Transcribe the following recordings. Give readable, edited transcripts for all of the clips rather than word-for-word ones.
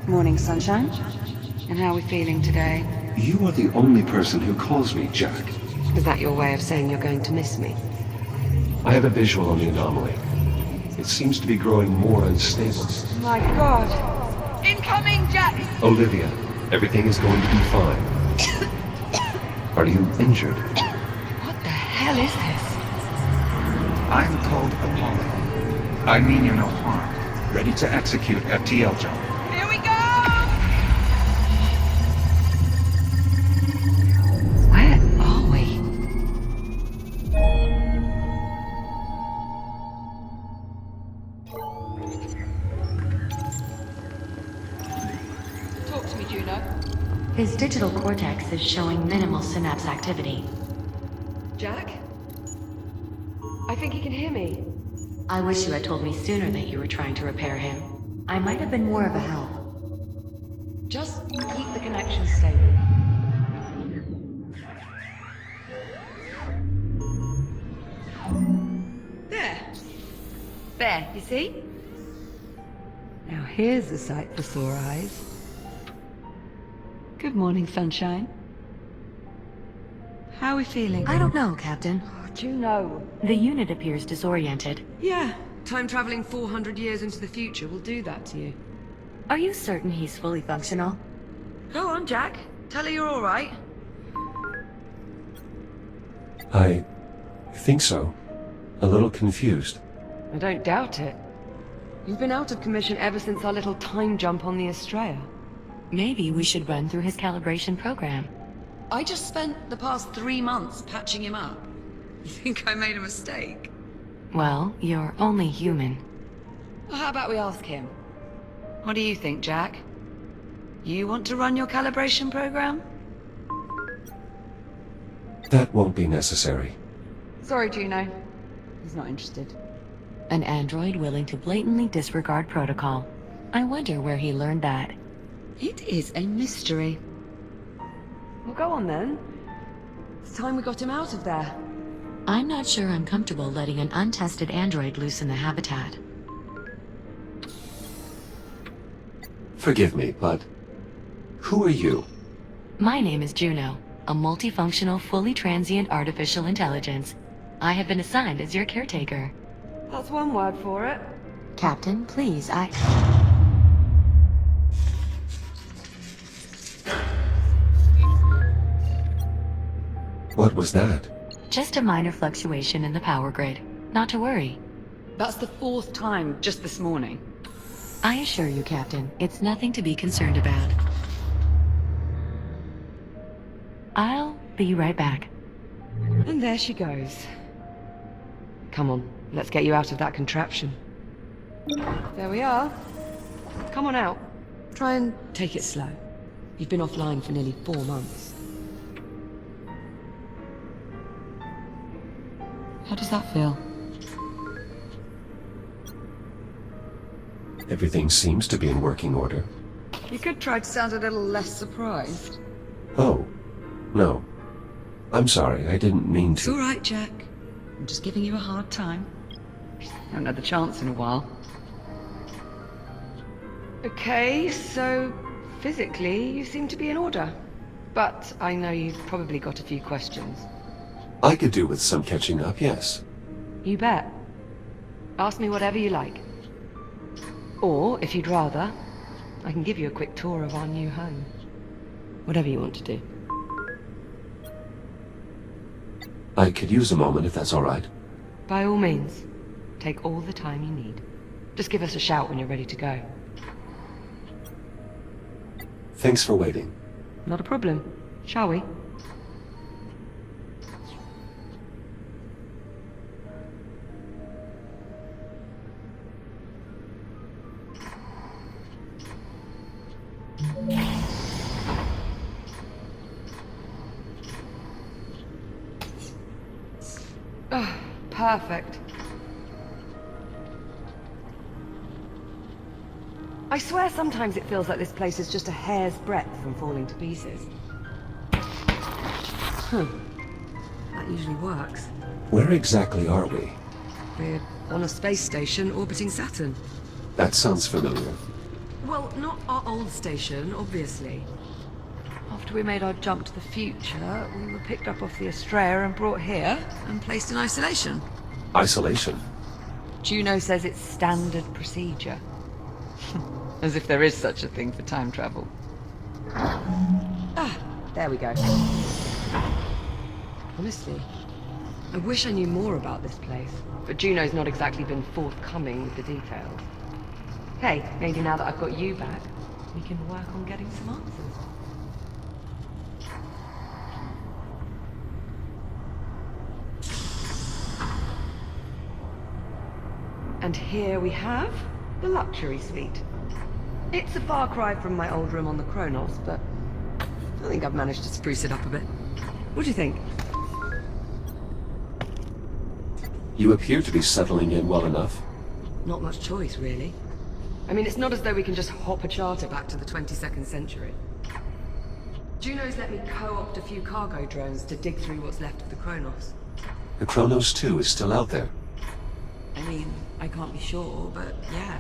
Morning, sunshine. And how are we feeling today? You are the only person who calls me Jack. Is that your way of saying you're going to miss me? I have a visual on the anomaly. It seems to be growing more unstable. My God! Incoming, Jack! Olivia, everything is going to be fine. Are you injured? What the hell is this? I'm called Apollo. I mean you no harm. Ready to execute FTL job. Here we go! Where are we? Talk to me, Juno. His digital cortex is showing minimal synapse activity. Jack? I think he can hear me. I wish you had told me sooner that you were trying to repair him. I might have been more of a help. Just keep the connection stable. There, you see? Now here's a sight for sore eyes. Good morning, sunshine. How are we feeling? I don't know, Captain. Juno. The unit appears disoriented. Yeah, time traveling 400 years into the future will do that to you. Are you certain he's fully functional? Go on, Jack. Tell her you're all right. I think so. A little confused. I don't doubt it. You've been out of commission ever since our little time jump on the Estrella. Maybe we should run through his calibration program. I just spent the past 3 months patching him up. You think I made a mistake? Well, you're only human. Well, how about we ask him? What do you think, Jack? You want to run your calibration program? That won't be necessary. Sorry, Juno. He's not interested. An android willing to blatantly disregard protocol. I wonder where he learned that. It is a mystery. Well, go on then. It's time we got him out of there. I'm not sure I'm comfortable letting an untested android loose in the habitat. Forgive me, but who are you? My name is Juno, a multifunctional, fully transient artificial intelligence. I have been assigned as your caretaker. That's one word for it. Captain, please, What was that? Just a minor fluctuation in the power grid. Not to worry. That's the 4th time just this morning. I assure you, Captain, it's nothing to be concerned about. I'll be right back. And there she goes. Come on, let's get you out of that contraption. There we are. Come on out. Try and take it slow. You've been offline for nearly 4 months. How does that feel? Everything seems to be in working order. You could try to sound a little less surprised. Oh, no. I'm sorry, I didn't mean It's to. all right, Jack. I'm just giving you a hard time. Haven't had the chance in a while. Okay, so physically you seem to be in order. But I know you've probably got a few questions. I could do with some catching up, yes. You bet. Ask me whatever you like. Or, if you'd rather, I can give you a quick tour of our new home. Whatever you want to do. I could use a moment if that's all right. By all means, take all the time you need. Just give us a shout when you're ready to go. Thanks for waiting. Not a problem. Shall we? Oh, perfect. I swear sometimes it feels like this place is just a hair's breadth from falling to pieces. That usually works. Where exactly are we? We're on a space station orbiting Saturn. That sounds familiar. Well, not our old station, obviously. After we made our jump to the future, we were picked up off the Estrella and brought here and placed in isolation. Isolation? Juno says it's standard procedure. As if there is such a thing for time travel. Ah, there we go. Honestly, I wish I knew more about this place, but Juno's not exactly been forthcoming with the details. Hey, maybe now that I've got you back, we can work on getting some answers. And here we have the luxury suite. It's a far cry from my old room on the Kronos, but I think I've managed to spruce it up a bit. What do you think? You appear to be settling in well enough. Not much choice, really. I mean, it's not as though we can just hop a charter back to the 22nd century. Juno's let me co-opt a few cargo drones to dig through what's left of the Kronos. The Kronos 2 is still out there. I mean, I can't be sure, but yeah.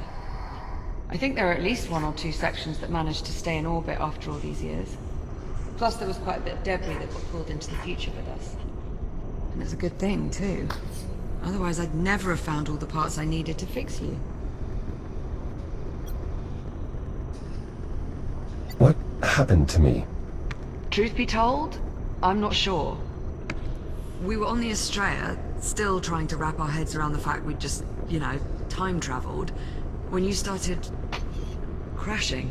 I think there are at least 1 or 2 sections that managed to stay in orbit after all these years. Plus, there was quite a bit of debris that got pulled into the future with us. And it's a good thing, too. Otherwise, I'd never have found all the parts I needed to fix you. What happened to me? Truth be told, I'm not sure. We were on the Estrella, still trying to wrap our heads around the fact we'd just, you know, time traveled, when you started crashing.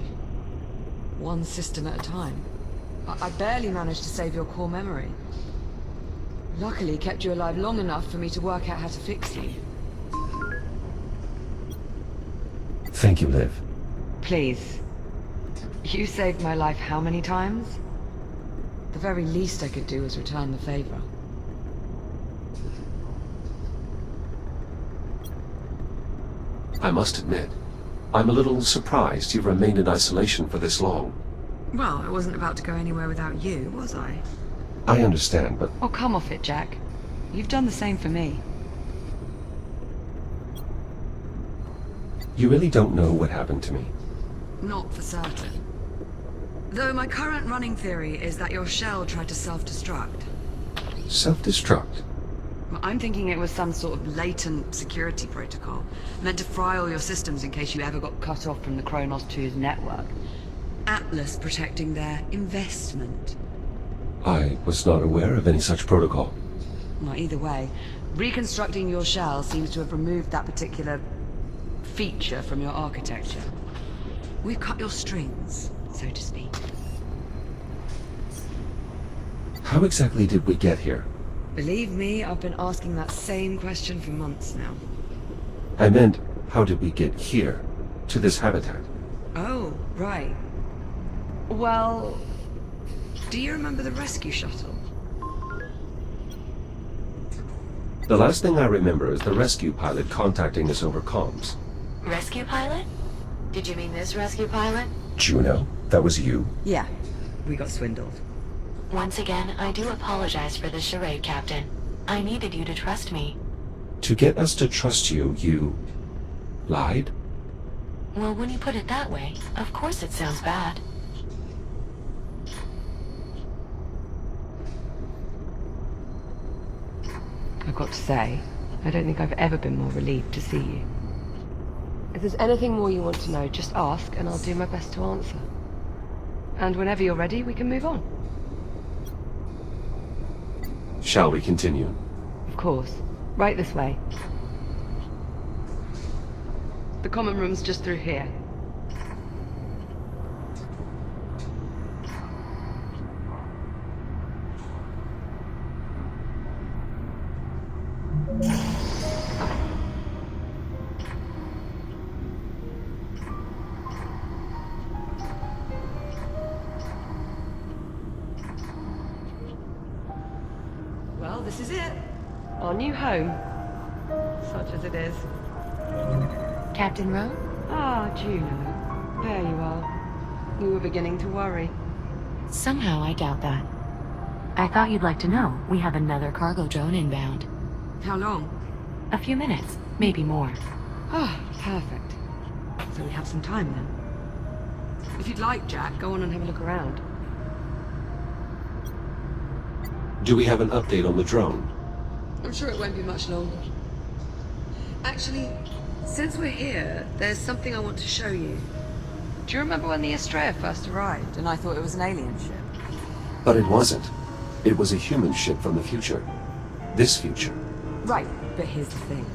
One system at a time. I barely managed to save your core memory. Luckily, kept you alive long enough for me to work out how to fix you. Thank you, Liv. Please. You saved my life how many times? The very least I could do was return the favor. I must admit, I'm a little surprised you've remained in isolation for this long. Well, I wasn't about to go anywhere without you, was I? I understand, but Oh, come off it, Jack. You've done the same for me. you really don't know what happened to me. Not for certain. Though my current running theory is that your shell tried to self-destruct. Self-destruct? Well, I'm thinking it was some sort of latent security protocol, meant to fry all your systems in case you ever got cut off from the Kronos 2's network. Atlas protecting their investment. I was not aware of any such protocol. Well, either way, reconstructing your shell seems to have removed that particular feature from your architecture. We've cut your strings, so to speak. How exactly did we get here? Believe me, I've been asking that same question for months now. I meant, how did we get here? To this habitat? Oh, right. Well, do you remember the rescue shuttle? The last thing I remember is the rescue pilot contacting us over comms. Rescue pilot? Did you mean this rescue pilot? Juno, that was you? Yeah, we got swindled. Once again, I do apologize for the charade, Captain. I needed you to trust me. To get us to trust you, you lied? Well, when you put it that way, of course it sounds bad. I've got to say, I don't think I've ever been more relieved to see you. If there's anything more you want to know, just ask and I'll do my best to answer. And whenever you're ready, we can move on. Shall we continue? Of course. Right this way. The common room's just through here. Well, this is it. Our new home. Such as it is. Captain Rowe? Ah, Juno. There you are. You were beginning to worry. Somehow I doubt that. I thought you'd like to know we have another cargo drone inbound. How long? A few minutes, maybe more. Ah, perfect. So we have some time then. If you'd like, Jack, go on and have a look around. Do we have an update on the drone? I'm sure it won't be much longer. Actually, since we're here, there's something I want to show you. Do you remember when the Espero first arrived and I thought it was an alien ship? But it wasn't. It was a human ship from the future. This future. Right, but here's the thing.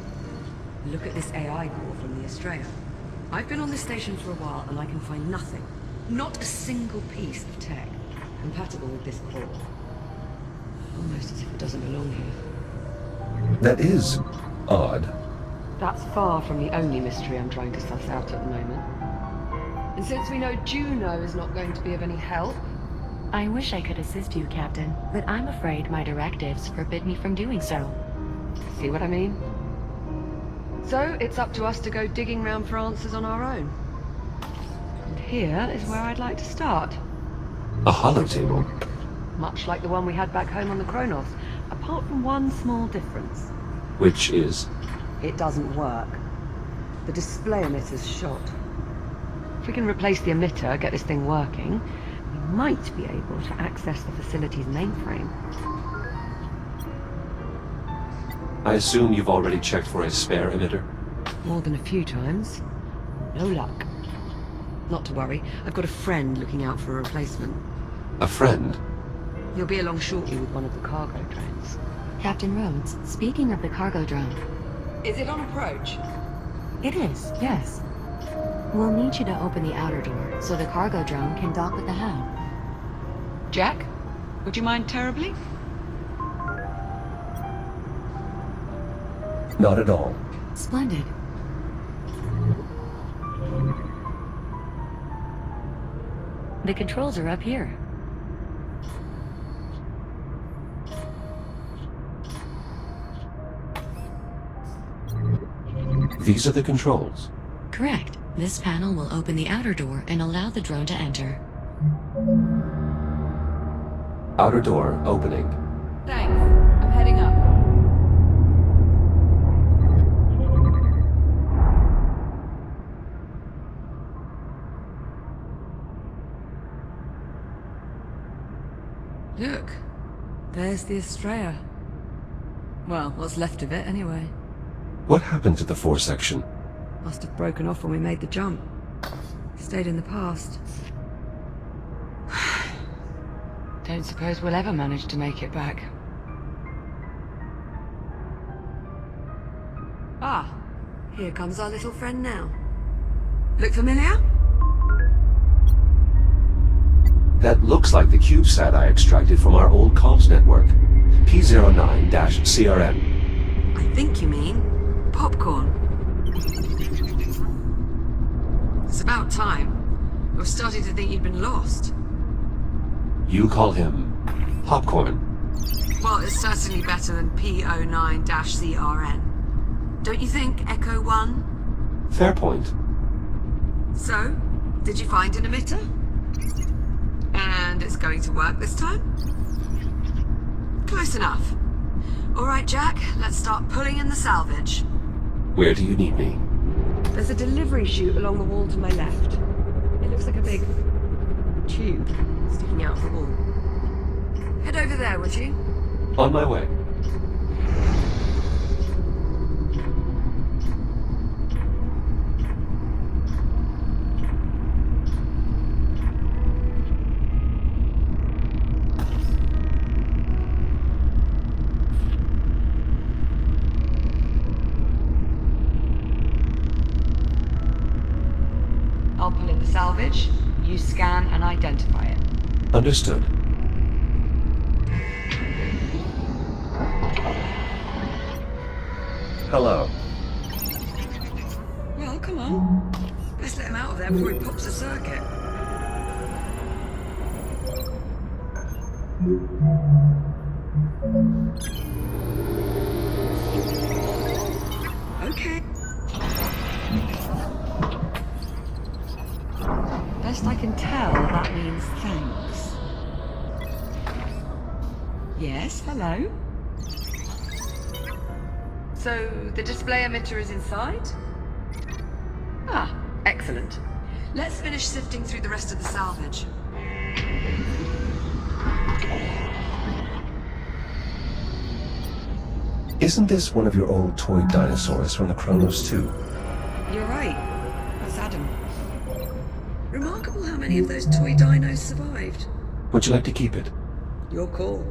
Look at this AI core from the Espero. I've been on this station for a while and I can find nothing. Not a single piece of tech compatible with this core. Almost as if it doesn't belong here. That is odd. That's far from the only mystery I'm trying to suss out at the moment. And since we know Juno is not going to be of any help... I wish I could assist you, Captain, but I'm afraid my directives forbid me from doing so. See what I mean? So, it's up to us to go digging round for answers on our own. And here is where I'd like to start. A holotable. Much like the one we had back home on the Kronos, apart from one small difference. Which is? It doesn't work. The display emitter's shot. If we can replace the emitter, get this thing working, we might be able to access the facility's mainframe. I assume you've already checked for a spare emitter? More than a few times. No luck. Not to worry, I've got a friend looking out for a replacement. A friend? He'll be along shortly with one of the cargo drones. Captain Rhodes, speaking of the cargo drone. Is it on approach? It is, yes. We'll need you to open the outer door so the cargo drone can dock with the hab. Jack, would you mind terribly? Not at all. Splendid. The controls are up here. These are the controls. Correct. This panel will open the outer door and allow the drone to enter. Outer door opening. Thanks. I'm heading up. Look. There's the Espero. Well, what's left of it anyway. What happened to the fore section? Must have broken off when we made the jump. Stayed in the past. Don't suppose we'll ever manage to make it back. Ah, here comes our little friend now. Look familiar? That looks like the CubeSat I extracted from our old comms network. P09-CRN. I think you mean popcorn. It's about time. I was starting to think you'd been lost. You call him popcorn. Well, it's certainly better than P09-CRN. Don't you think, Echo 1? Fair point. So, did you find an emitter? And it's going to work this time? Close enough. All right, Jack, let's start pulling in the salvage. Where do you need me? There's a delivery chute along the wall to my left. It looks like a big tube sticking out of the wall. Head over there, would you? On my way. I'll pull in the salvage, you scan and identify it. Understood. Hello. Well, come on. Let's let him out of there before he pops a circuit. Okay. Best I can tell, that means thanks. Yes, hello? So, the display emitter is inside? Ah, excellent. Let's finish sifting through the rest of the salvage. Isn't this one of your old toy dinosaurs from the Chronos 2? You're right. That's Adam. Remarkable how many of those toy dinos survived. Would you like to keep it? Your call.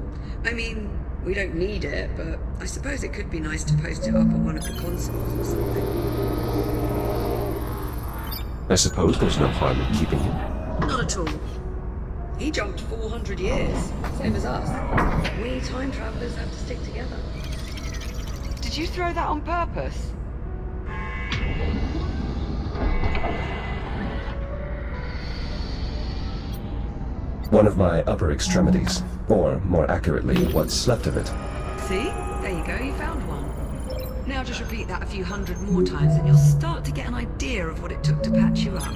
I mean, we don't need it, but I suppose it could be nice to post it up on one of the consoles or something. I suppose there's no harm in keeping him. Not at all. He jumped 400 years, same as us. We time travelers have to stick together. Did you throw that on purpose? One of my upper extremities, or more accurately, what's left of it. See? There you go, you found one. Now just repeat that a few hundred more times and you'll start to get an idea of what it took to patch you up.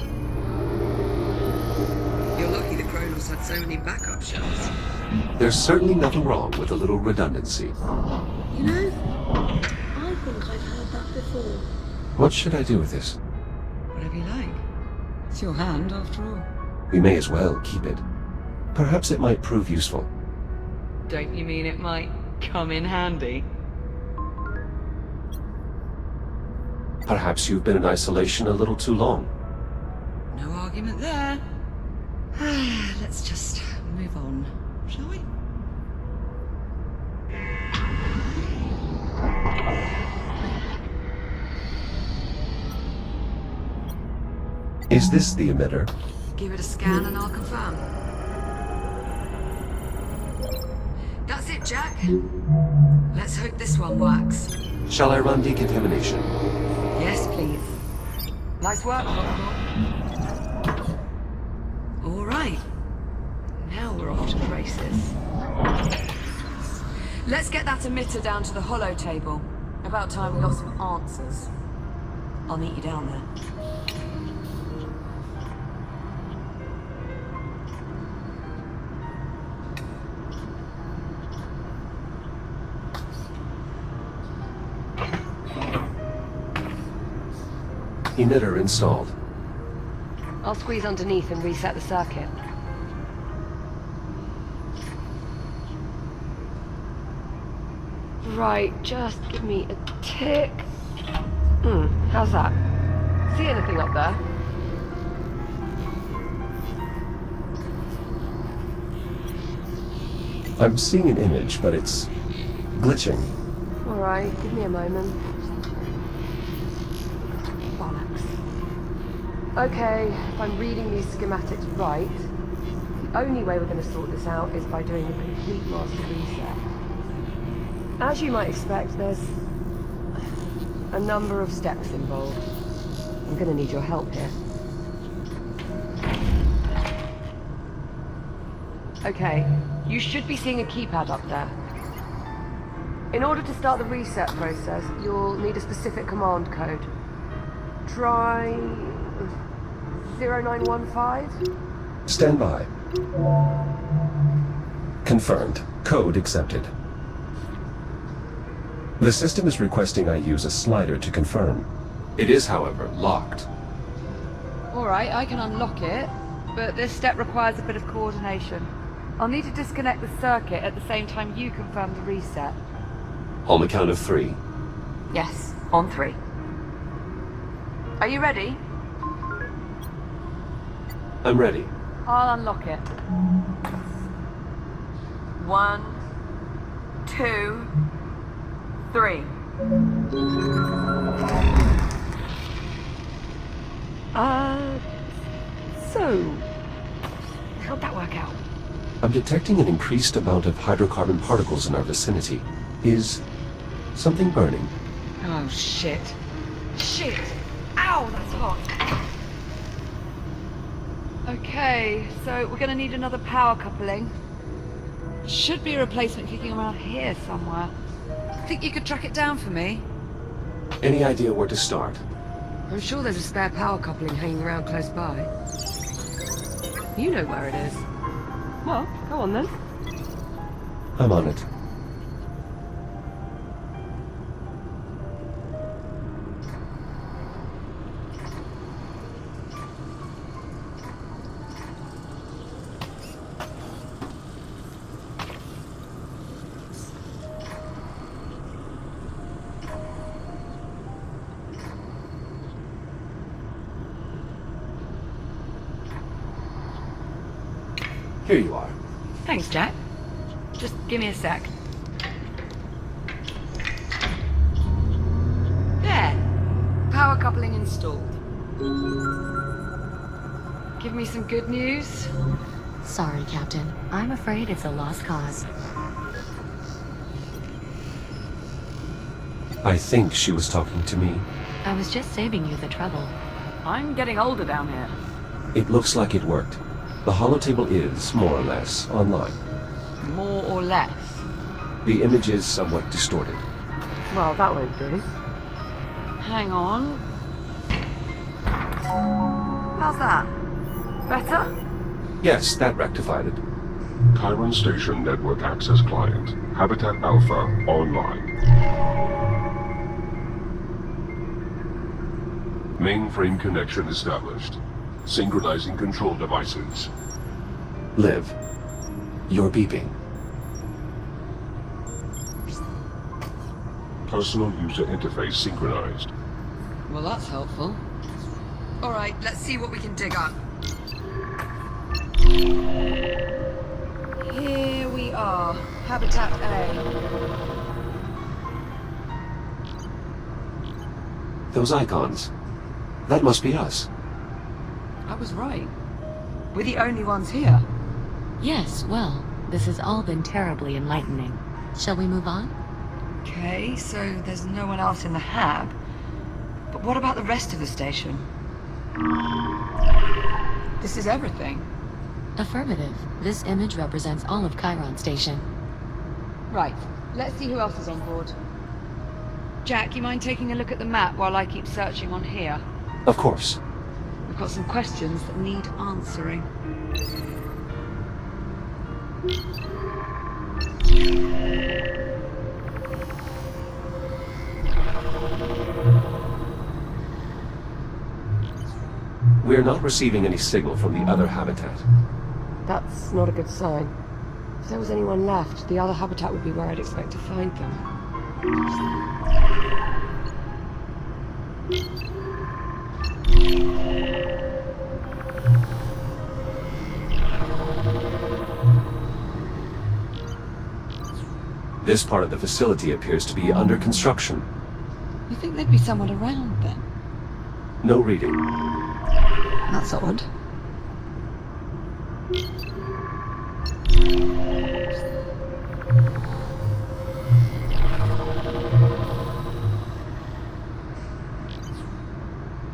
You're lucky the Kronos had so many backup shells. There's certainly nothing wrong with a little redundancy. You know, I think I've heard that before. What should I do with this? Whatever you like. It's your hand, after all. We may as well keep it. Perhaps it might prove useful. Don't you mean it might come in handy? Perhaps you've been in isolation a little too long. No argument there. Let's just move on, shall we? Is this the emitter? Give it a scan and I'll confirm. That's it, Jack. Let's hope this one works. Shall I run decontamination? Yes, please. Nice work, Hora. All right. Now we're off to the races. Let's get that emitter down to the holo table. About time we got some answers. I'll meet you down there. Emitter installed. I'll squeeze underneath and reset the circuit. Right, just give me a tick. How's that? See anything up there? I'm seeing an image, but it's glitching. All right, give me a moment. Bollocks. Okay, if I'm reading these schematics right, the only way we're going to sort this out is by doing a complete master reset. As you might expect, there's a number of steps involved. I'm going to need your help here. Okay, you should be seeing a keypad up there. In order to start the reset process, you'll need a specific command code. Try 0915? Stand by. Confirmed. Code accepted. The system is requesting I use a slider to confirm. It is, however, locked. Alright, I can unlock it, but this step requires a bit of coordination. I'll need to disconnect the circuit at the same time you confirm the reset. On the count of 3. Yes, on 3. Are you ready? I'm ready. I'll unlock it. 1, 2, 3. So, how'd that work out? I'm detecting an increased amount of hydrocarbon particles in our vicinity. Is something burning? Oh, shit. Shit! Ow, that's hot. Okay, so we're gonna need another power coupling. Should be a replacement kicking around here somewhere. Think you could track it down for me? Any idea where to start? I'm sure there's a spare power coupling hanging around close by. You know where it is. Well, go on then. I'm on it. Here you are. Thanks, Jack. Just give me a sec. There. Power coupling installed. Give me some good news. Sorry, Captain. I'm afraid it's a lost cause. I think she was talking to me. I was just saving you the trouble. I'm getting older down here. It looks like it worked. The holotable is, more or less, online. More or less. The image is somewhat distorted. Well, that won't do. Hang on. How's that? Better? Yes, that rectified it. Chiron Station Network Access Client, Habitat Alpha, online. Mainframe connection established. Synchronizing control devices. Liv, you're beeping. Personal user interface synchronized. Well, that's helpful. All right, let's see what we can dig up. Here we are, Habitat A. Those icons. That must be us. I was right. We're the only ones here. Yes, well, this has all been terribly enlightening. Shall we move on? Okay, so there's no one else in the hab. But what about the rest of the station? This is everything. Affirmative. This image represents all of Chiron Station. Right, let's see who else is on board. Jack, you mind taking a look at the map while I keep searching on here? Of course. We've got some questions that need answering. We're not receiving any signal from the other habitat. That's not a good sign. If there was anyone left, the other habitat would be where I'd expect to find them. This part of the facility appears to be under construction. You think there'd be someone around then? No reading. That's odd.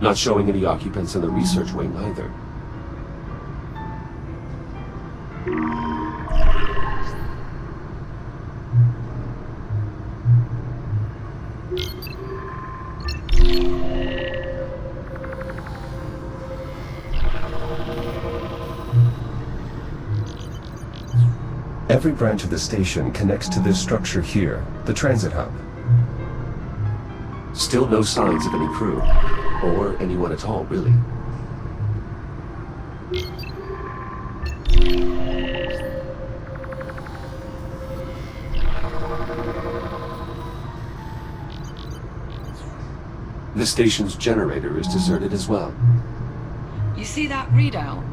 Not showing any occupants in the research wing either. Every branch of the station connects to this structure here, the transit hub. Still no signs of any crew, or anyone at all, really. The station's generator is deserted as well. You see that readout?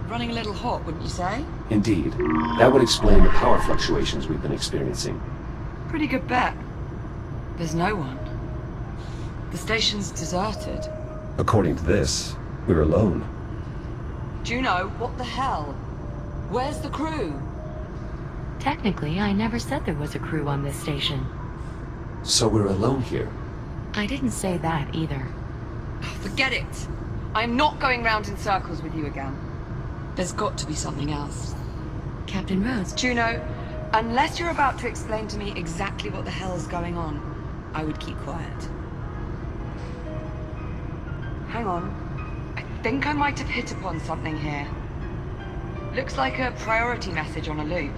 Running a little hot, wouldn't you say? Indeed. That would explain the power fluctuations we've been experiencing. Pretty good bet. There's no one. The station's deserted. According to this, we're alone. Juno, what the hell? Where's the crew? Technically, I never said there was a crew on this station. So we're alone here. I didn't say that either. Forget it. I'm not going round in circles with you again. There's got to be something else. Captain Rose, Juno, unless you're about to explain to me exactly what the hell's going on, I would keep quiet. Hang on. I think I might have hit upon something here. Looks like a priority message on a loop.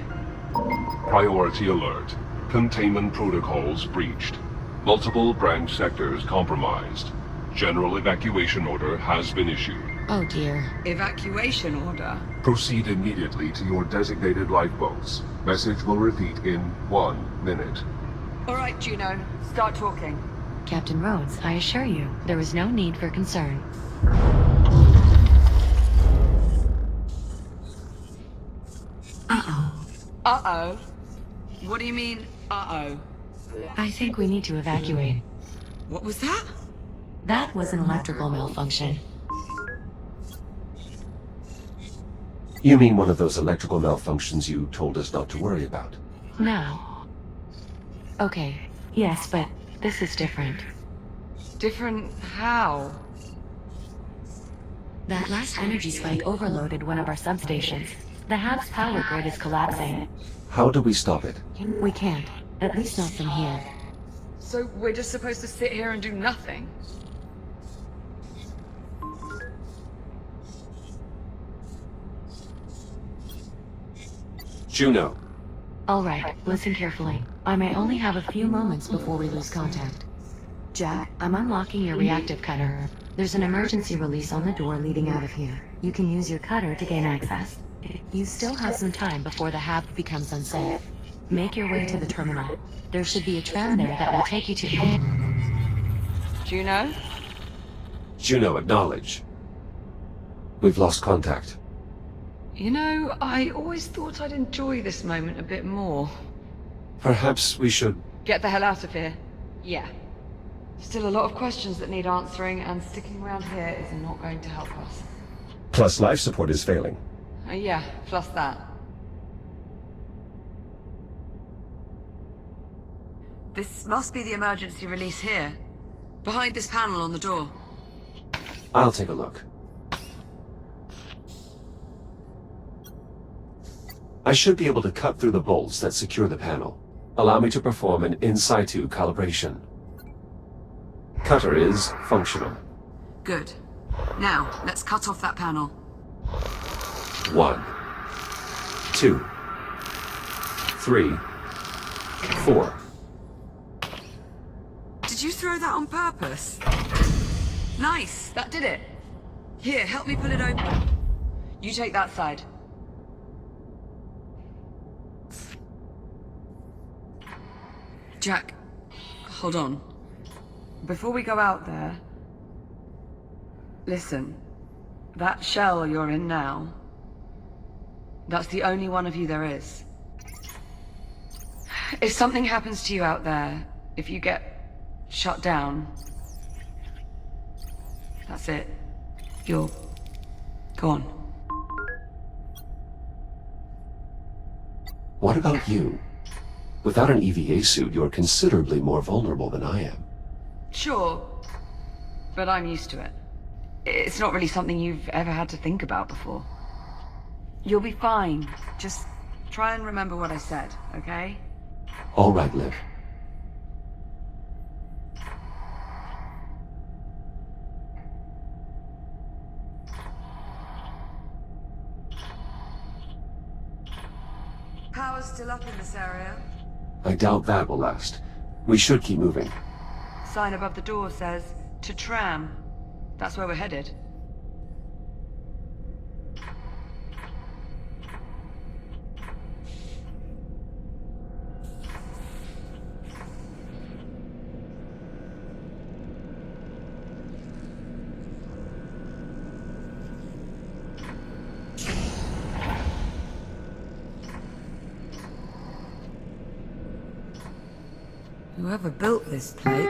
Priority alert. Containment protocols breached. Multiple branch sectors compromised. General evacuation order has been issued. oh dear. Evacuation order? Proceed immediately to your designated lifeboats. Message will repeat in 1 minute. All right, Juno. Start talking. Captain Rhodes, I assure you, there is no need for concern. Uh-oh. What do you mean, uh-oh? I think we need to evacuate. What was that? That was an electrical malfunction. You mean one of those electrical malfunctions you told us not to worry about? No. Okay, yes, but this is different. Different how? That last energy spike overloaded one of our substations. The hub's power grid is collapsing. How do we stop it? We can't. At least not from here. So we're just supposed to sit here and do nothing? Juno. Alright, listen carefully. I may only have a few moments before we lose contact. Jack, I'm unlocking your reactive cutter. There's an emergency release on the door leading out of here. You can use your cutter to gain access. You still have some time before the hab becomes unsafe. Make your way to the terminal. There should be a tram there that will take you to... Juno? Juno, acknowledge. We've lost contact. You know, I always thought I'd enjoy this moment a bit more. Perhaps we should... Get the hell out of here. Yeah. Still a lot of questions that need answering, and sticking around here is not going to help us. Plus life support is failing. Yeah, plus that. This must be the emergency release here. Behind this panel on the door. I'll take a look. I should be able to cut through the bolts that secure the panel. Allow me to perform an in situ calibration. Cutter is functional. Good. Now, let's cut off that panel. 1, 2, 3, 4. Did you throw that on purpose? Nice, that did it. Here, help me pull it open. You take that side. Jack, hold on. Before we go out there... Listen, that shell you're in now, that's the only one of you there is. If something happens to you out there, if you get shut down, that's it. You're gone. What about you? Without an EVA suit, you're considerably more vulnerable than I am. Sure, but I'm used to it. It's not really something you've ever had to think about before. You'll be fine. Just try and remember what I said, okay? All right, Liv. Power's still up in this area. I doubt that will last. We should keep moving. Sign above the door says, to tram. That's where we're headed. Whoever built this plate...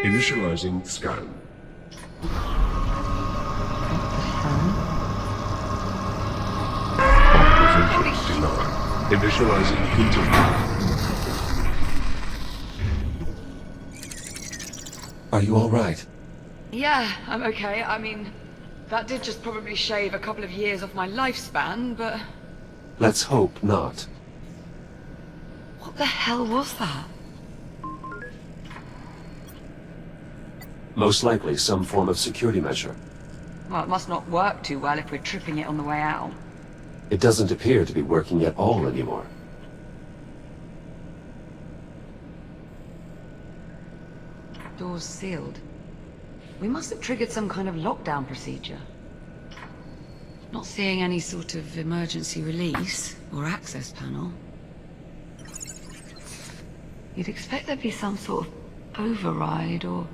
Initializing scan. Authorization denied. Initializing continue. Are you all right? Yeah, I'm okay. I mean, that did just probably shave a couple of years off my lifespan, but... Let's hope not. What the hell was that? Most likely some form of security measure. Well, it must not work too well if we're tripping it on the way out. It doesn't appear to be working at all anymore. Doors sealed. We must have triggered some kind of lockdown procedure. Not seeing any sort of emergency release or access panel. You'd expect there'd be some sort of override or...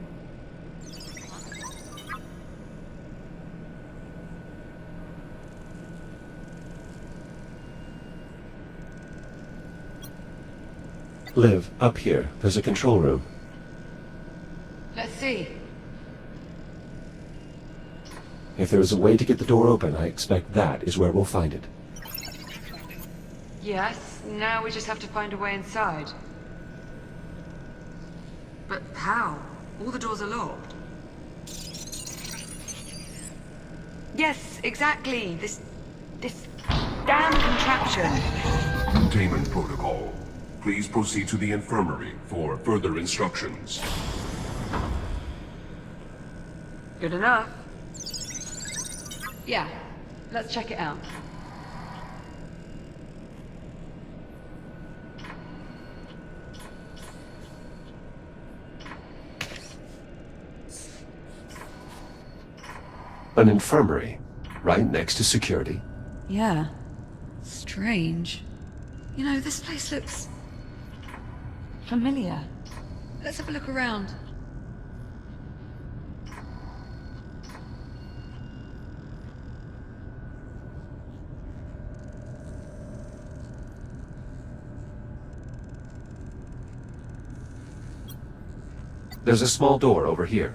Liv, up here, there's a control room. Let's see. If there is a way to get the door open, I expect that is where we'll find it. Yes, now we just have to find a way inside. But how? All the doors are locked. Yes, exactly. This damn contraption. Containment protocol. Please proceed to the infirmary for further instructions. Good enough. Yeah, let's check it out. An infirmary, right next to security. Yeah. Strange. You know, this place looks familiar. Let's have a look around. There's a small door over here.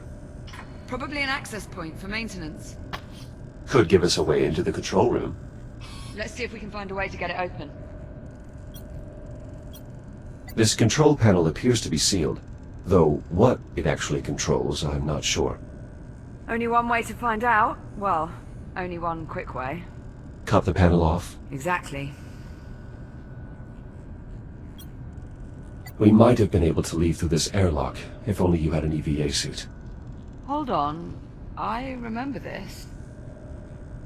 Probably an access point for maintenance. Could give us a way into the control room. Let's see if we can find a way to get it open. This control panel appears to be sealed, though what it actually controls, I'm not sure. Only one way to find out. Well, only one quick way. Cut the panel off. Exactly. We might have been able to leave through this airlock, if only you had an EVA suit. Hold on. I remember this.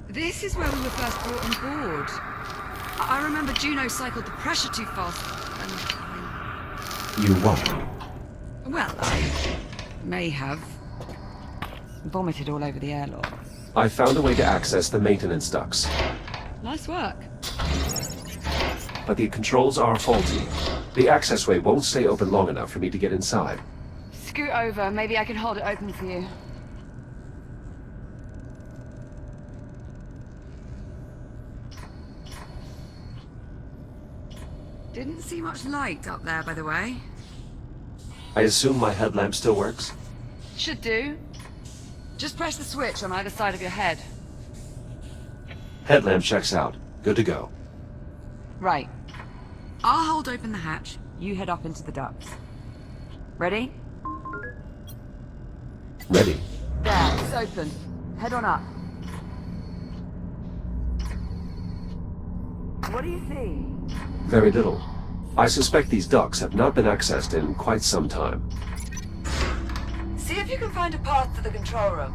This is where we were first brought on board. I remember Juno cycled the pressure too fast, and You what? well, I may have vomited all over the airlock. I found a way to access the maintenance ducts, Nice work. but the controls are faulty. The access way won't stay open long enough for me to get inside. Scoot over. Maybe I can hold it open for you. Didn't see much light up there, by the way. I assume my headlamp still works? Should do. Just press the switch on either side of your head. Headlamp checks out. Good to go. Right. I'll hold open the hatch. You head up into the ducts. Ready? Ready. There, it's open. Head on up. What do you see? Very little. I suspect these ducts have not been accessed in quite some time. See if you can find a path to the control room.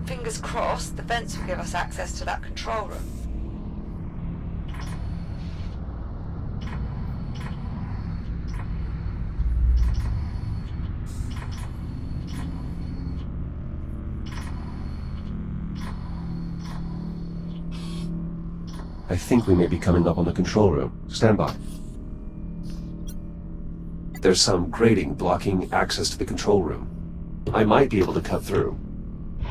Fingers crossed, the vents will give us access to that control room. I think we may be coming up on the control room. Stand by. There's some grating blocking access to the control room. I might be able to cut through.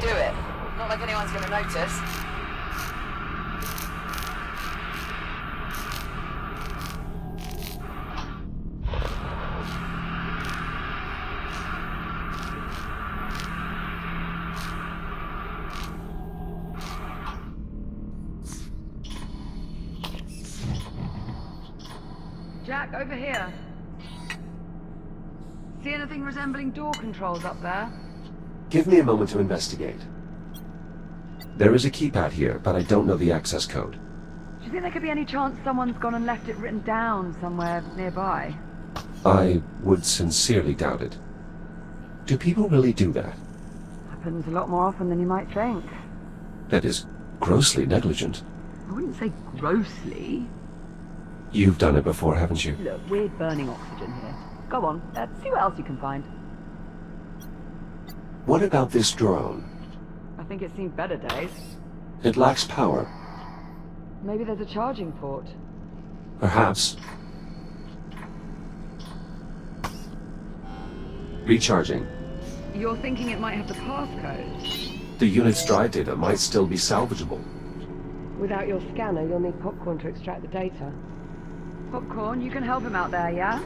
Do it. Not like anyone's gonna notice. Jack, over here. See anything resembling door controls up there? Give me a moment to investigate. There is a keypad here, but I don't know the access code. Do you think there could be any chance someone's gone and left it written down somewhere nearby? I would sincerely doubt it. Do people really do that? Happens a lot more often than you might think. That is grossly negligent. I wouldn't say grossly. You've done it before, haven't you? Look, we're burning oxygen here. Go on, see what else you can find. What about this drone? I think it's seen better days. It lacks power. Maybe there's a charging port. Perhaps. Recharging. You're thinking it might have the passcode? The unit's drive data might still be salvageable. Without your scanner, you'll need Popcorn to extract the data. Popcorn, you can help him out there, yeah?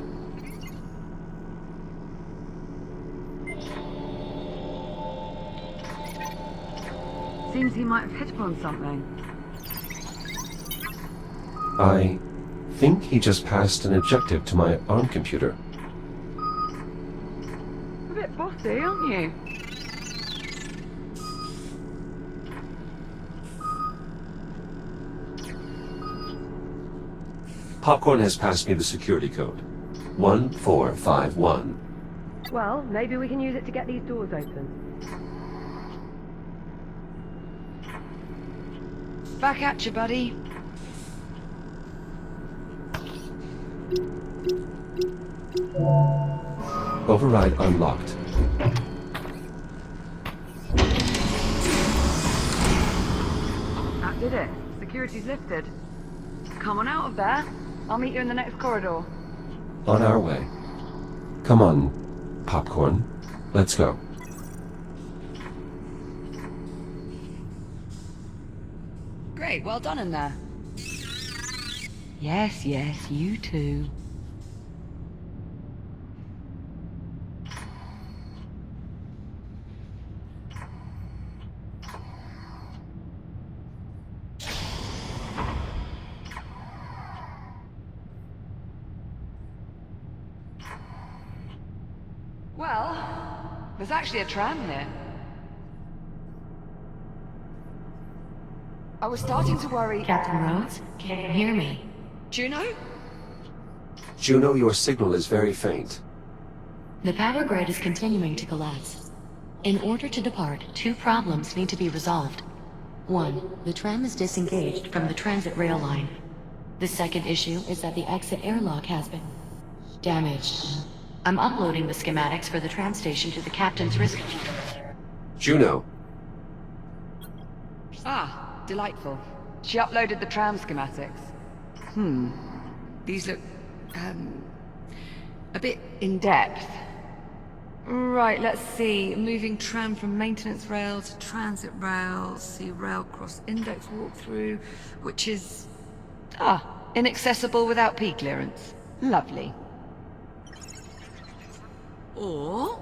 Seems he might have hit upon something. I think he just passed an objective to my ARM computer. A bit bossy, aren't you? Popcorn has passed me the security code. 1451. Well, maybe we can use it to get these doors open. Back at you, buddy. Override unlocked. That did it. Security's lifted. Come on out of there. I'll meet you in the next corridor. On our way. Come on, Popcorn. Let's go. Great, well done in there. Yes, yes, you too. Well, there's actually a tram here. I was starting to worry... Captain Rhodes, can you hear me? Juno? Juno, your signal is very faint. The power grid is continuing to collapse. In order to depart, two problems need to be resolved. One, the tram is disengaged from the transit rail line. The second issue is that the exit airlock has been damaged. I'm uploading the schematics for the tram station to the captain's risk computer. Juno. Ah, delightful. She uploaded the tram schematics. These look, a bit in-depth. Right, let's see. Moving tram from maintenance rail to transit rail. See rail cross index walkthrough, which is... inaccessible without P clearance. Lovely. Or...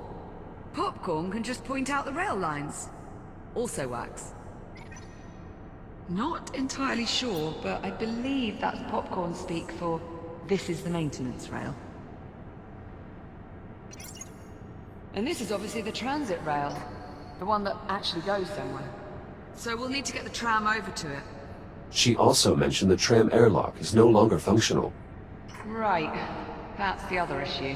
Popcorn can just point out the rail lines. Also works. Not entirely sure, but I believe that's Popcorn speak for this is the maintenance rail. And this is obviously the transit rail, the one that actually goes somewhere. So we'll need to get the tram over to it. She also mentioned the tram airlock is no longer functional. Right, that's the other issue.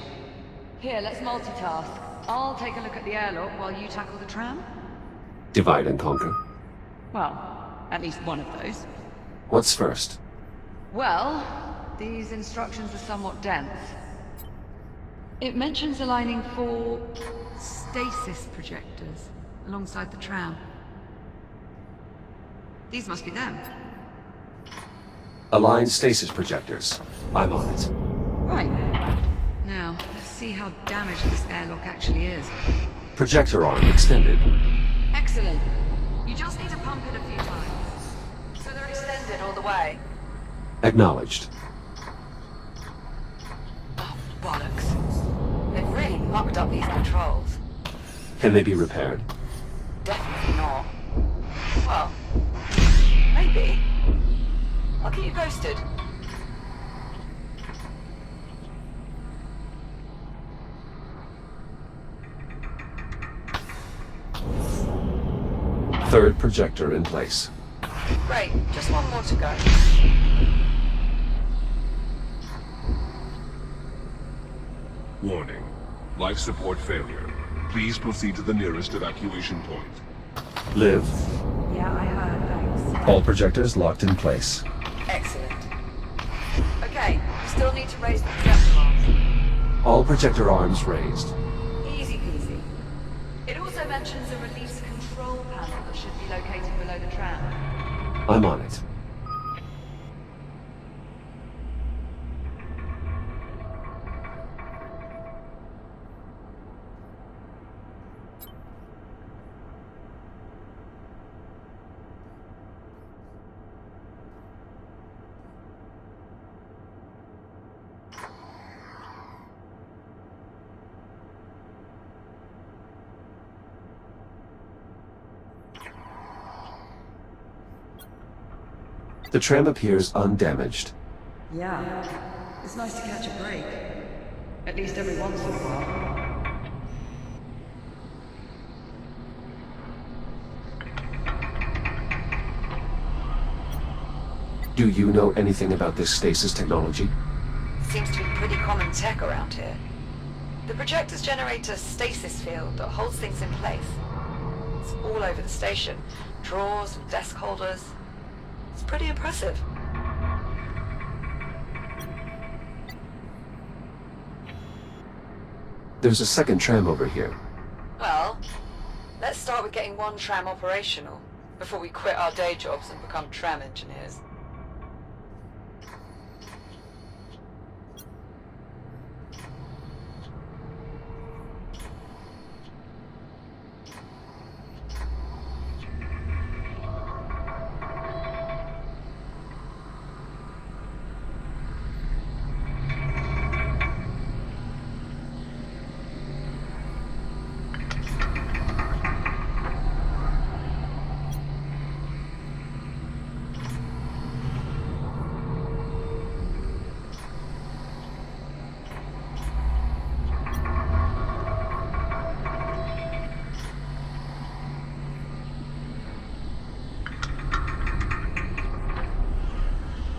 Here, let's multitask. I'll take a look at the airlock while you tackle the tram. Divide and conquer. Well, at least one of those. What's first? Well, these instructions are somewhat dense. It mentions aligning 4 stasis projectors alongside the tram. These must be them. Align stasis projectors. I'm on it. Right. Now, let's see how damaged this airlock actually is. Projector arm extended. Excellent. You just need to pump it a few times. So they're extended all the way. Acknowledged. Oh, bollocks. They've really mucked up these controls. Can they be repaired? Definitely not. Well, maybe. I'll keep you posted. Third projector in place. Great, just one more to go. Warning. Life support failure. Please proceed to the nearest evacuation point. Live. Yeah, I heard, thanks. All projectors locked in place. Excellent. Okay, Still need to raise the projector arms. All projector arms raised. Easy peasy. It also mentions a release control panel that should be located below the tram. I'm on it. The tram appears undamaged. Yeah. It's nice to catch a break. At least every once in a while. Do you know anything about this stasis technology? Seems to be pretty common tech around here. The projectors generate a stasis field that holds things in place. It's all over the station. Drawers and desk holders. It's pretty impressive. There's a second tram over here. Well, let's start with getting one tram operational before we quit our day jobs and become tram engineers.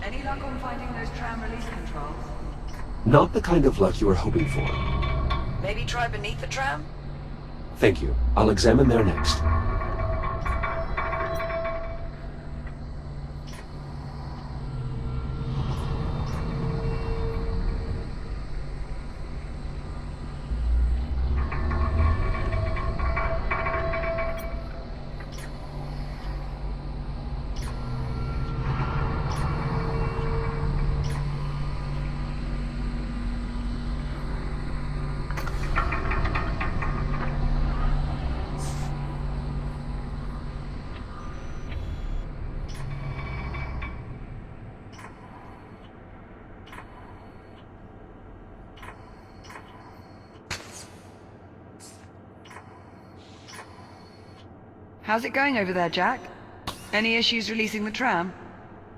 Any luck on finding those tram release controls? Not the kind of luck you were hoping for. Maybe try beneath the tram? Thank you. I'll examine there next. How's it going over there, Jack? Any issues releasing the tram?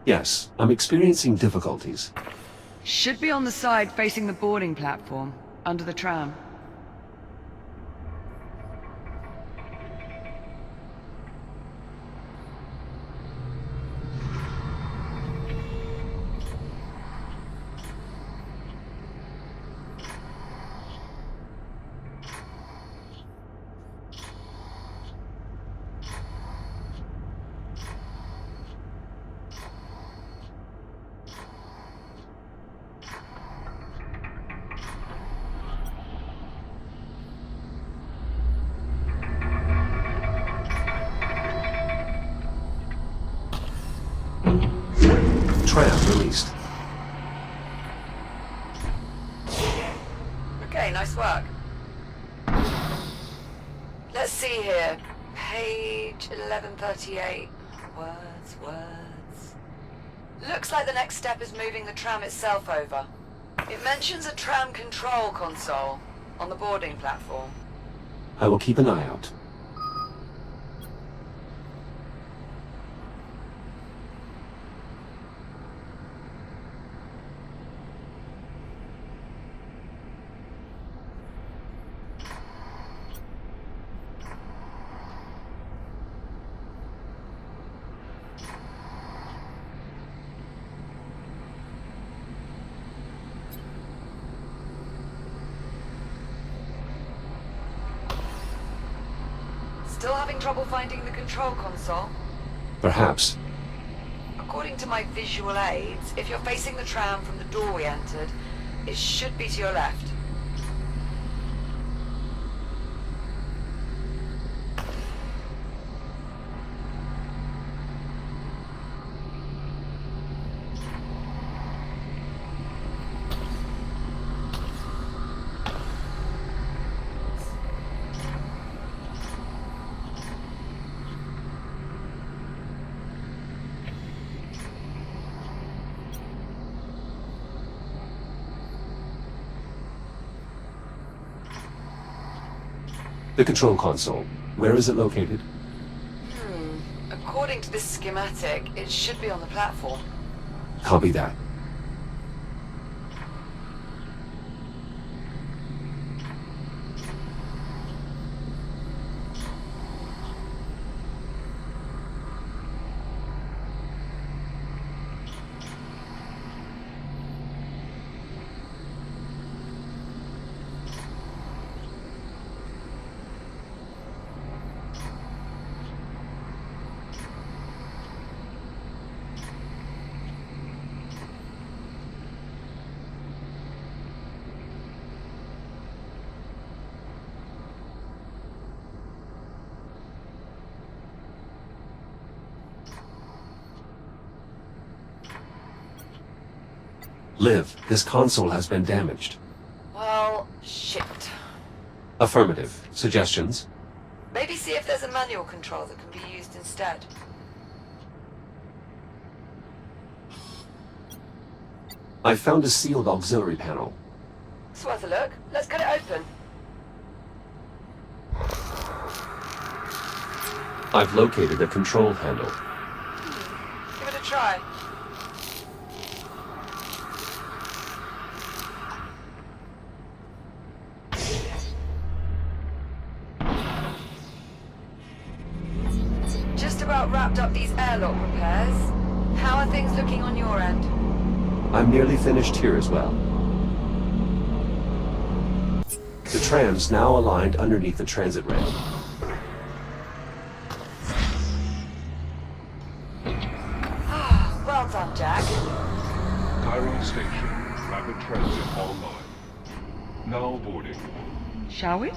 Yes, I'm experiencing difficulties. Should be on the side facing the boarding platform, under the tram. Tram released. Okay, nice work. Let's see here. Page 1138. Words. Looks like the next step is moving the tram itself over. It mentions a tram control console on the boarding platform. I will keep an eye out. Still having trouble finding the control console? Perhaps. A according to my visual aids, if you're facing the tram from the door we entered, it should be to your left. The control console. Where is it located? According to this schematic, it should be on the platform. Copy that. Liv, this console has been damaged. Well, shit. Affirmative. Suggestions? Maybe see if there's a manual control that can be used instead. I found a sealed auxiliary panel. It's worth a look. Let's get it open. I've located a control handle. Give it a try. Just about wrapped up these airlock repairs. How are things looking on your end? I'm nearly finished here as well. The tram's now aligned underneath the transit rail. Well done, Jack. Cairo Station, rapid transit online. Now boarding. Shall we?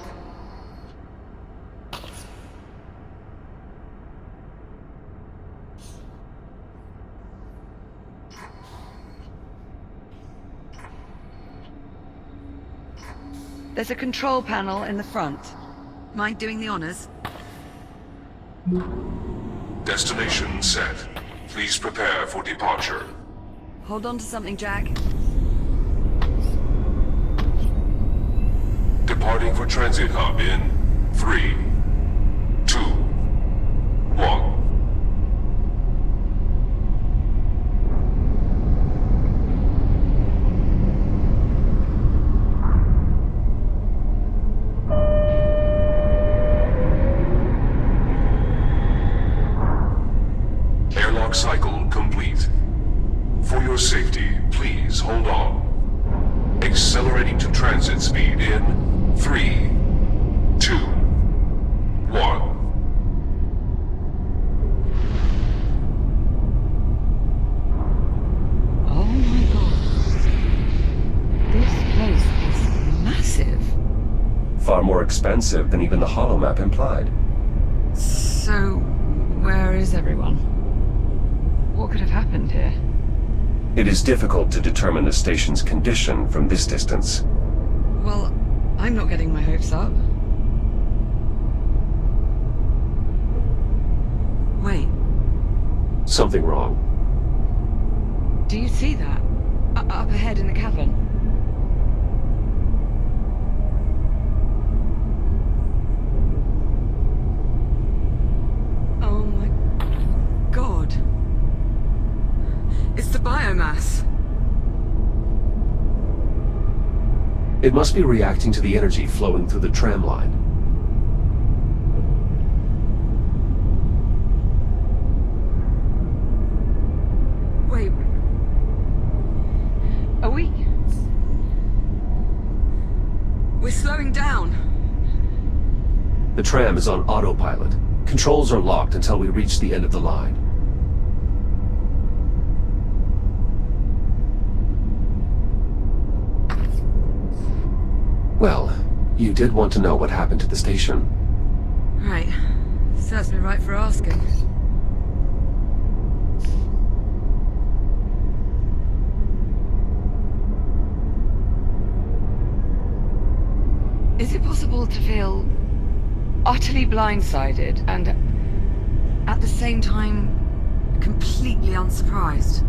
There's a control panel in the front. Mind doing the honors? Destination set. Please prepare for departure. Hold on to something, Jack. Departing for transit hub in 3, 2, 1. Airlock cycle complete. For your safety, please hold on. Accelerating to transit speed in 3, 2, 1. Oh my god. This place is massive. Far more expensive than even the holomap implied. So, where is everyone? What could have happened here? It is difficult to determine the station's condition from this distance. Well, I'm not getting my hopes up. Wait, Something wrong. do you see that? Up ahead in the cavern? Oh my god. It's the biomass. It must be reacting to the energy flowing through the tram line. Wait. Are we? We're slowing down. The tram is on autopilot. Controls are locked until we reach the end of the line. Well, you did want to know what happened to the station. Right. Serves me right for asking. Is it possible to feel utterly blindsided and at the same time completely unsurprised?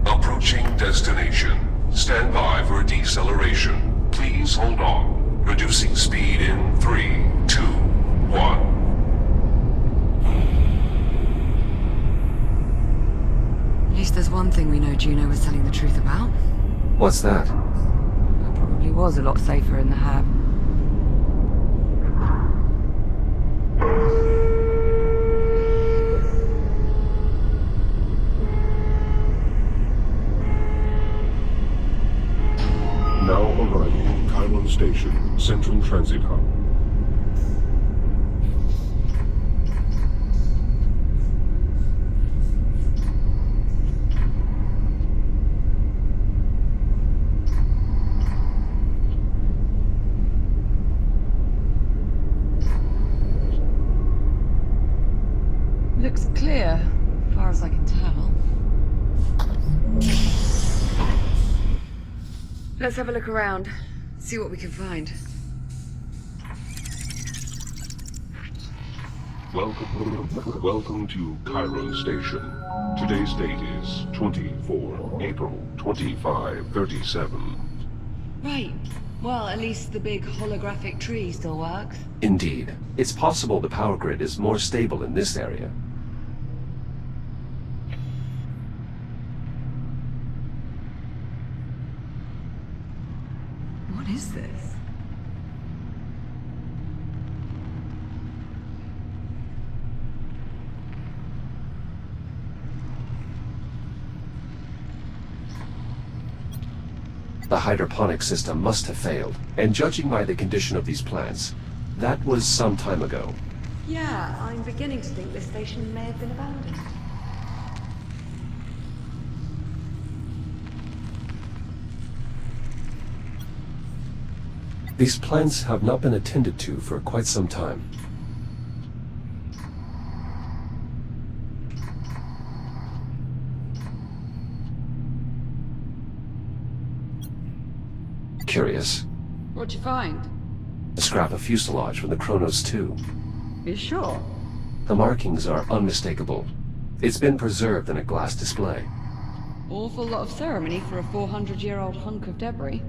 Approaching destination. Stand by for deceleration. Please hold on. Reducing speed in 3, 2, 1. At least there's one thing we know Juno was telling the truth about. What's that? It probably was a lot safer in the hab. Now arriving Chiron Station, Central Transit Hub. Looks clear, as far as I can tell. Let's have a look around, see what we can find. Welcome to Chiron Station. Today's date is 24 April 2537. Right. Well, at least the big holographic tree still works. Indeed. It's possible the power grid is more stable in this area. What is this? The hydroponic system must have failed, and judging by the condition of these plants, that was some time ago. Yeah, I'm beginning to think this station may have been abandoned. These plants have not been attended to for quite some time. Curious. What'd you find? A scrap of fuselage from the Kronos 2. You sure? The markings are unmistakable. It's been preserved in a glass display. Awful lot of ceremony for a 400-year-old hunk of debris.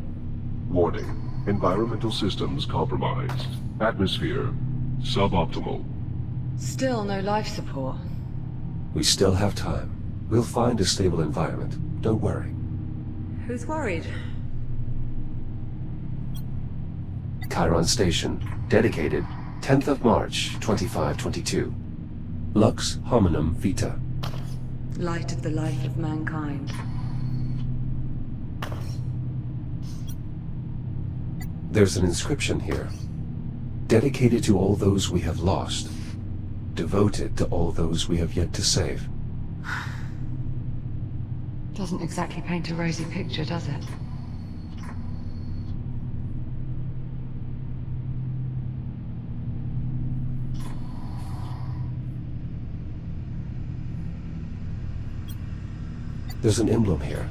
Warning. Environmental systems compromised. Atmosphere suboptimal. Still no life support. We still have time. We'll find a stable environment. Don't worry. Who's worried? Chiron Station. Dedicated 10th of March, 2522. Lux Hominum Vita. Light of the life of mankind. There's an inscription here. Dedicated to all those we have lost. Devoted to all those we have yet to save. Doesn't exactly paint a rosy picture, does it? There's an emblem here.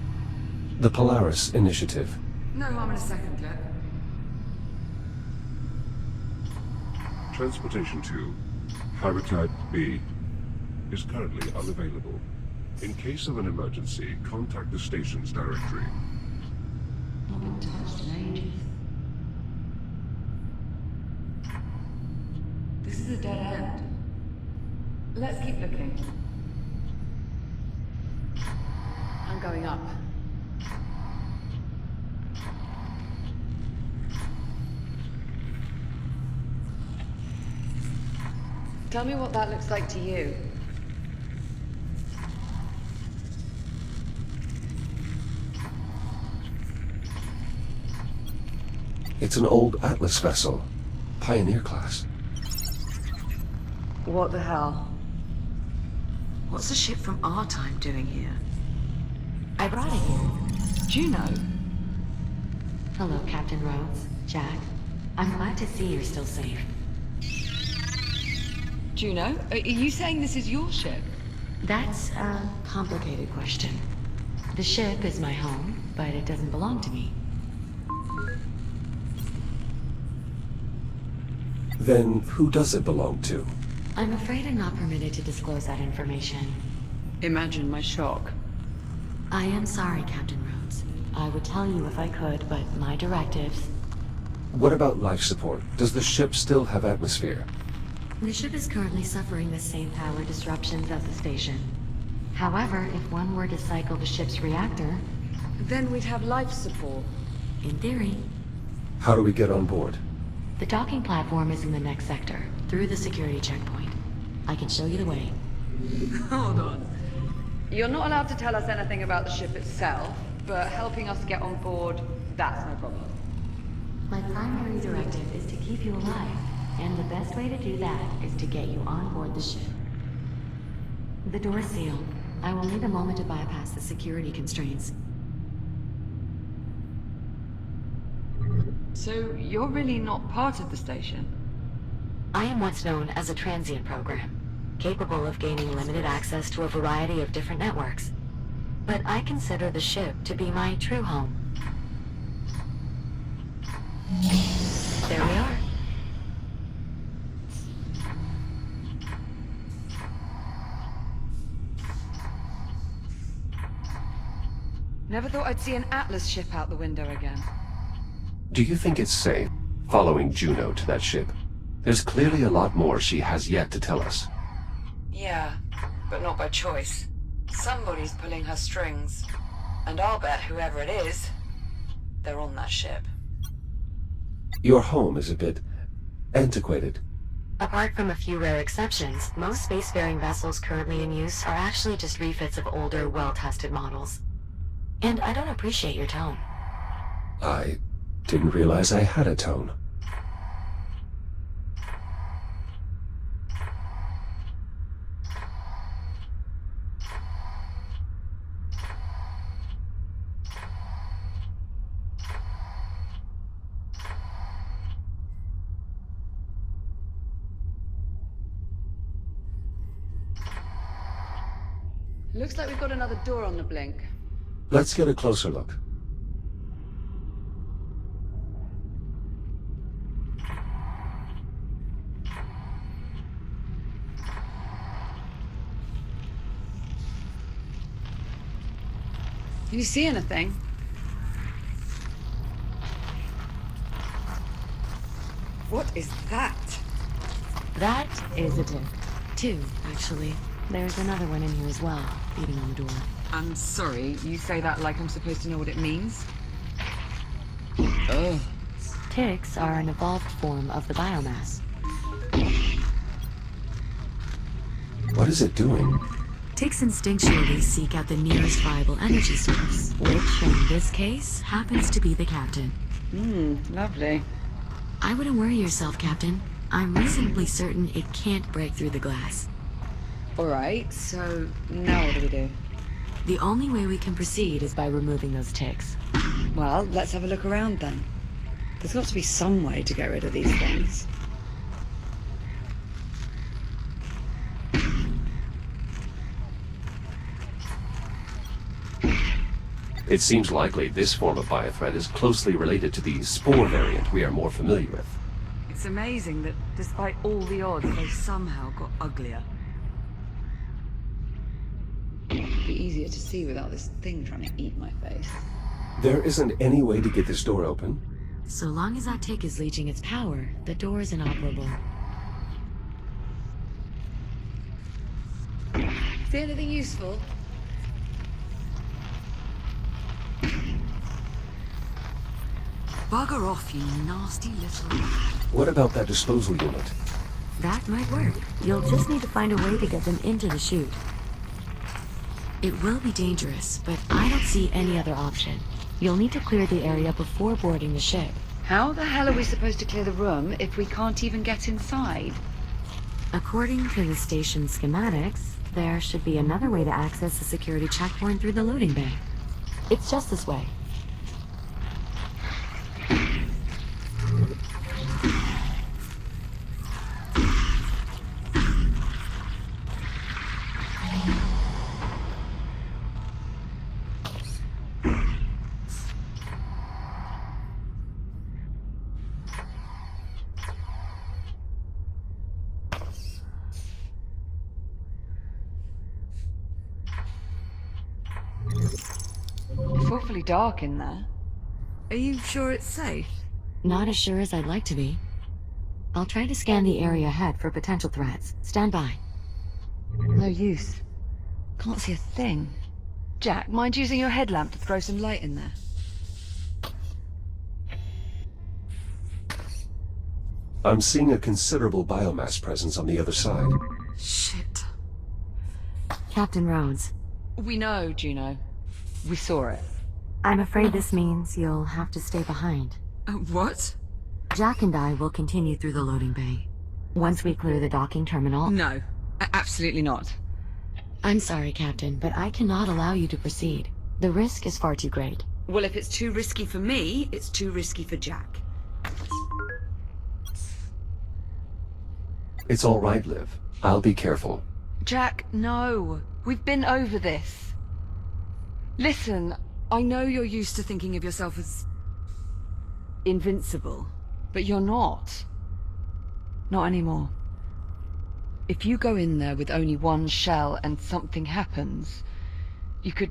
The Polaris Initiative. No harm in a second look. Transportation to Habitat B is currently unavailable. In case of an emergency, contact the station's directory. Not been touched in ages. This is a dead end. Let's keep looking. I'm going up. Tell me what that looks like to you. It's an old Atlas vessel. Pioneer class. What the hell? What's a ship from our time doing here? I brought it here. Juno? Hello, Captain Rhodes. Jack. I'm glad to see you're still safe. Juno? Are you saying this is your ship? That's a complicated question. The ship is my home, but it doesn't belong to me. Then who does it belong to? I'm afraid I'm not permitted to disclose that information. Imagine my shock. I am sorry, Captain Rhodes. I would tell you if I could, but my directives... What about life support? Does the ship still have atmosphere? The ship is currently suffering the same power disruptions as the station. However, if one were to cycle the ship's reactor... Then we'd have life support. In theory. How do we get on board? The docking platform is in the next sector, through the security checkpoint. I can show you the way. Hold on. You're not allowed to tell us anything about the ship itself, but helping us get on board, that's no problem. My primary directive is to keep you alive, and the best way to do that is to get you on board the ship. The door's sealed. I will need a moment to bypass the security constraints. So you're really not part of the station? I am what's known as a transient program, capable of gaining limited access to a variety of different networks. But I consider the ship to be my true home. There we are. Never thought I'd see an Atlas ship out the window again. Do you think it's safe following Juno to that ship? There's clearly a lot more she has yet to tell us. Yeah, but not by choice. Somebody's pulling her strings. And I'll bet whoever it is, they're on that ship. Your home is a bit antiquated. Apart from a few rare exceptions, most spacefaring vessels currently in use are actually just refits of older, well-tested models. And I don't appreciate your tone. I didn't realize I had a tone. Looks like we've got another door on the blink. Let's get a closer look. Can you see anything? What is that? That is a tick. Two, actually. There's another one in here as well, beating on the door. I'm sorry, you say that like I'm supposed to know what it means? Ugh. Ticks are an evolved form of the biomass. What is it doing? Ticks instinctually seek out the nearest viable energy source, which, in this case, happens to be the captain. Lovely. I wouldn't worry yourself, Captain. I'm reasonably certain it can't break through the glass. Alright, so now what do we do? The only way we can proceed is by removing those ticks. Well, let's have a look around then. There's got to be some way to get rid of these things. It seems likely this form of biothreat is closely related to the spore variant we are more familiar with. It's amazing that despite all the odds, they somehow got uglier. It'd be easier to see without this thing trying to eat my face. There isn't any way to get this door open? So long as that tick is leeching its power, the door is inoperable. See anything useful? Bugger off, you nasty little lad. What about that disposal unit? That might work. You'll just need to find a way to get them into the chute. It will be dangerous, but I don't see any other option. You'll need to clear the area before boarding the ship. How the hell are we supposed to clear the room if we can't even get inside? According to the station schematics, there should be another way to access the security checkpoint through the loading bay. It's just this way. It's awfully dark in there. Are you sure it's safe? Not as sure as I'd like to be. I'll try to scan the area ahead for potential threats. Stand by. No use. Can't see a thing. Jack, mind using your headlamp to throw some light in there? I'm seeing a considerable biomass presence on the other side. Shit. Captain Rhodes, We know, Juno. We saw it. I'm afraid this means you'll have to stay behind. What? Jack and I will continue through the loading bay. Once we clear the docking terminal... No. Absolutely not. I'm sorry, Captain, but I cannot allow you to proceed. The risk is far too great. Well, if it's too risky for me, it's too risky for Jack. It's all right, Liv. I'll be careful. Jack, no. We've been over this. Listen, I know you're used to thinking of yourself as... invincible. But you're not. Not anymore. If you go in there with only one shell and something happens, you could...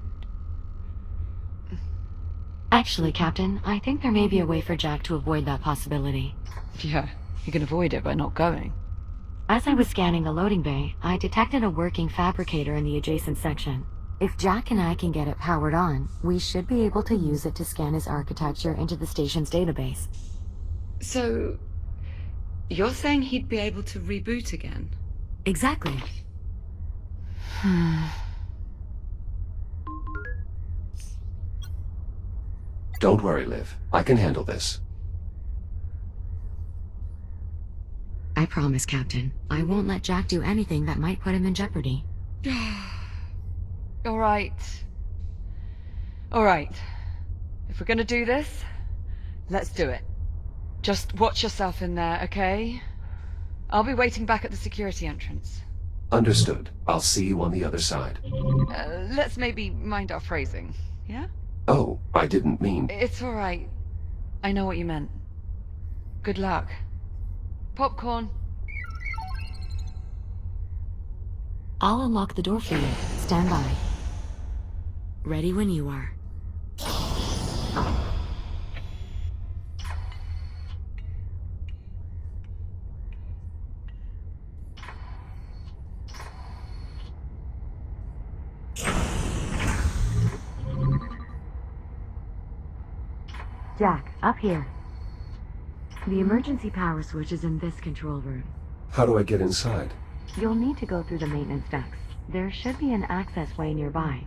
Actually, Captain, I think there may be a way for Jack to avoid that possibility. Yeah, you can avoid it by not going. As I was scanning the loading bay, I detected a working fabricator in the adjacent section. If Jack and I can get it powered on, we should be able to use it to scan his architecture into the station's database. So... you're saying he'd be able to reboot again? Exactly. Don't worry, Liv. I can handle this. I promise, Captain. I won't let Jack do anything that might put him in jeopardy. All right. All right. If we're gonna do this, let's do it. Just watch yourself in there, okay? I'll be waiting back at the security entrance. Understood. I'll see you on the other side. Let's maybe mind our phrasing, yeah? Oh, I didn't mean... It's all right. I know what you meant. Good luck. Popcorn. I'll unlock the door for you. Stand by. Ready when you are. Jack, up here. The emergency power switch is in this control room. How do I get inside? You'll need to go through the maintenance ducts. There should be an access way nearby.